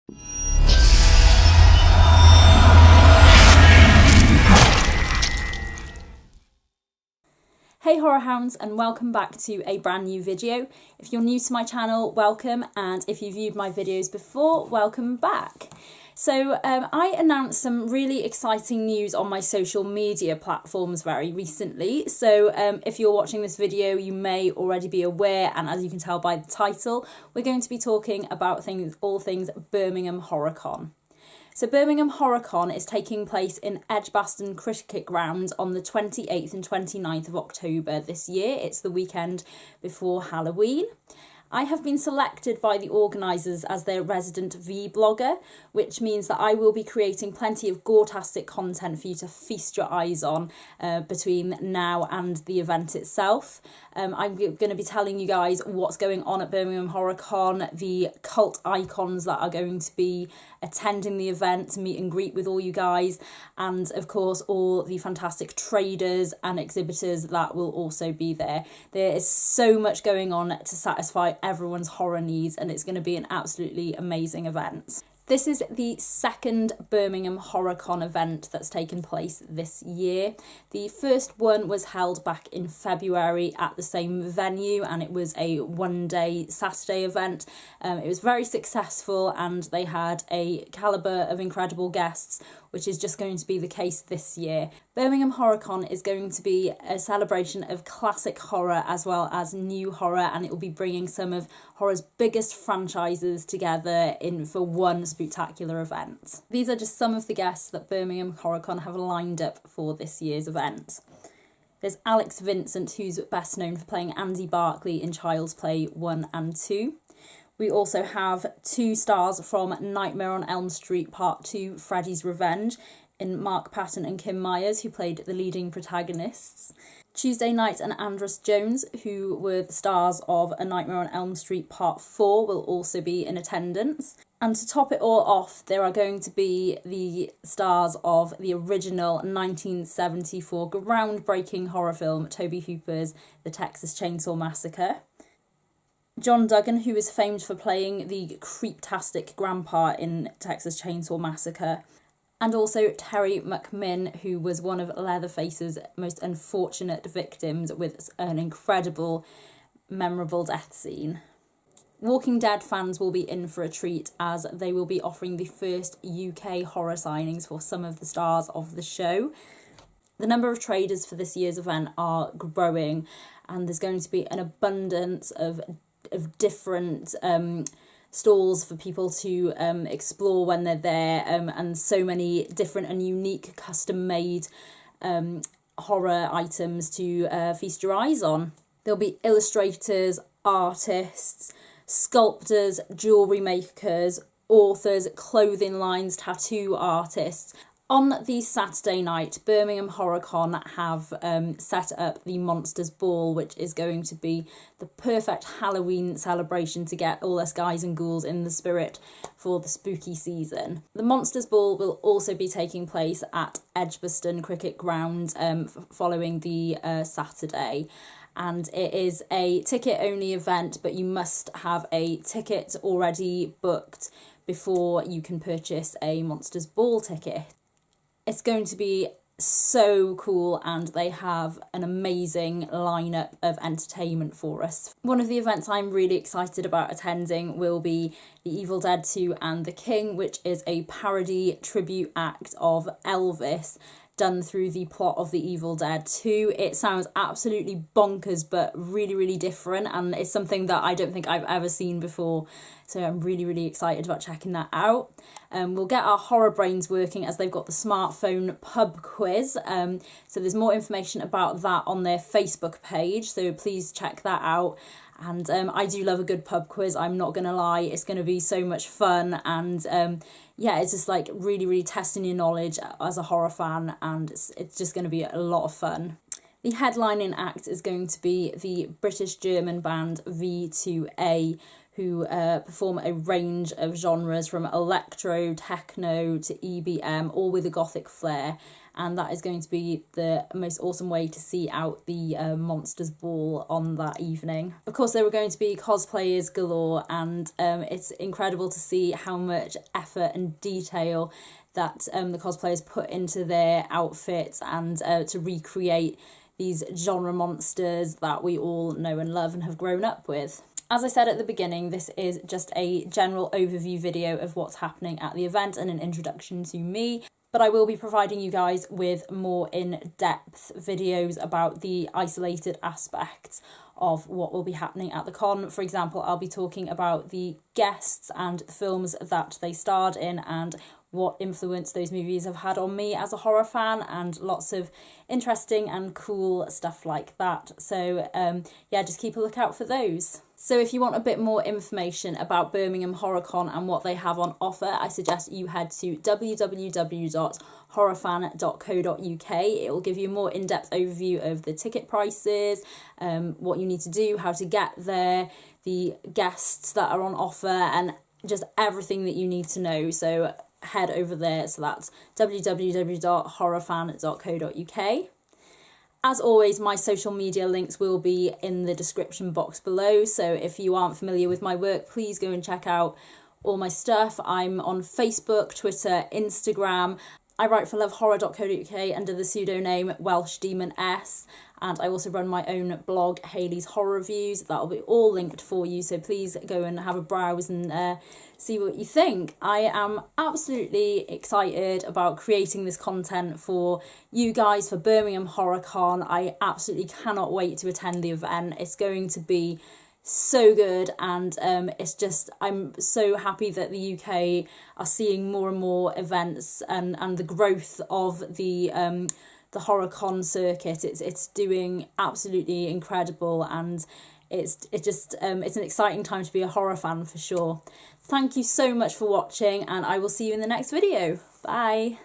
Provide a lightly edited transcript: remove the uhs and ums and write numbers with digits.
Hey Horror Hounds, and welcome back to a brand new video. If you're new to my channel, welcome, and if you viewed my videos before, welcome back. So I announced some really exciting news on my social media platforms very recently. So if you're watching this video, you may already be aware, and as you can tell by the title, we're going to be talking about all things Birmingham Horror Con. So Birmingham Horror Con is taking place in Edgebaston Cricket Ground on the 28th and 29th of October this year. It's the weekend before Halloween. I have been selected by the organisers as their resident VBlogger, which means that I will be creating plenty of gore-tastic content for you to feast your eyes on between now and the event itself. I'm going to be telling you guys what's going on at Birmingham Horror Con, the cult icons that are going to be attending the event to meet and greet with all you guys, and of course all the fantastic traders and exhibitors that will also be there. There is so much going on to satisfy everyone's horror needs, and it's going to be an absolutely amazing event. This is the second Birmingham Horror Con event that's taken place this year. The first one was held back in February at the same venue, and it was a one-day Saturday event. It was very successful, and they had a calibre of incredible guests, which is just going to be the case this year. Birmingham Horror Con is going to be a celebration of classic horror as well as new horror, and it will be bringing some of horror's biggest franchises together for one spooktacular event. These are just some of the guests that Birmingham Horror Con have lined up for this year's event. There's Alex Vincent, who's best known for playing Andy Barclay in Child's Play 1 and 2. We also have 2 stars from Nightmare on Elm Street Part 2, Freddy's Revenge, in Mark Patton and Kim Myers, who played the leading protagonists. Tuesday Knight and Andros Jones, who were the stars of A Nightmare on Elm Street Part 4, will also be in attendance. And to top it all off, there are going to be the stars of the original 1974 groundbreaking horror film, Tobe Hooper's The Texas Chainsaw Massacre. John Duggan, who is famed for playing the creeptastic grandpa in Texas Chainsaw Massacre. And also Terry McMinn, who was one of Leatherface's most unfortunate victims with an incredible, memorable death scene. Walking Dead fans will be in for a treat, as they will be offering the first UK horror signings for some of the stars of the show. The number of traders for this year's event are growing, and there's going to be an abundance of different stalls for people to explore when they're there, and so many different and unique custom-made horror items to feast your eyes on. There'll be illustrators, artists, sculptors, jewellery makers, authors, clothing lines, tattoo artists. On the Saturday night, Birmingham Horror Con have set up the Monsters Ball, which is going to be the perfect Halloween celebration to get all us guys and ghouls in the spirit for the spooky season. The Monsters Ball will also be taking place at Edgebaston Cricket Ground following the Saturday. And it is a ticket-only event, but you must have a ticket already booked before you can purchase a Monsters Ball ticket. It's going to be so cool, and they have an amazing lineup of entertainment for us. One of the events I'm really excited about attending will be The Evil Dead 2 and The King, which is a parody tribute act of Elvis done through the plot of The Evil Dead 2. It sounds absolutely bonkers, but really, really different, and it's something that I don't think I've ever seen before, so I'm really, really excited about checking that out. We'll get our horror brains working as they've got the smartphone pub quiz, so there's more information about that on their Facebook page, so please check that out. And I do love a good pub quiz, I'm not going to lie. It's going to be so much fun, and yeah, it's just like really, really testing your knowledge as a horror fan, and it's just going to be a lot of fun. The headlining act is going to be the British-German band V2A, who perform a range of genres from electro, techno to EBM, all with a gothic flair. And that is going to be the most awesome way to see out the Monsters Ball on that evening. Of course, there were going to be cosplayers galore, and it's incredible to see how much effort and detail that the cosplayers put into their outfits and to recreate these genre monsters that we all know and love and have grown up with. As I said at the beginning, this is just a general overview video of what's happening at the event and an introduction to me. But I will be providing you guys with more in-depth videos about the isolated aspects of what will be happening at the con. For example, I'll be talking about the guests and the films that they starred in and what influence those movies have had on me as a horror fan, and lots of interesting and cool stuff like that. So yeah, just keep a lookout for those. So if you want a bit more information about Birmingham Horror Con and what they have on offer, I suggest you head to www.horrorfan.co.uk. It will give you a more in-depth overview of the ticket prices, what you need to do, how to get there, the guests that are on offer, and just everything that you need to know. So head over there. So that's www.horrorfan.co.uk. As always, my social media links will be in the description box below, so if you aren't familiar with my work, please go and check out all my stuff. I'm on Facebook, Twitter, Instagram. I write for lovehorror.co.uk under the pseudonym Welsh Demon S, and I also run my own blog, Hayley's Horror Reviews. That'll be all linked for you, so please go and have a browse and see what you think. I am absolutely excited about creating this content for you guys for Birmingham Horror Con. I absolutely cannot wait to attend the event. It's going to be so good, and it's just, I'm so happy that the UK are seeing more and more events and the growth of the horror con circuit. It's doing absolutely incredible, and it's an exciting time to be a horror fan for sure. Thank you so much for watching, and I will see you in the next video. Bye.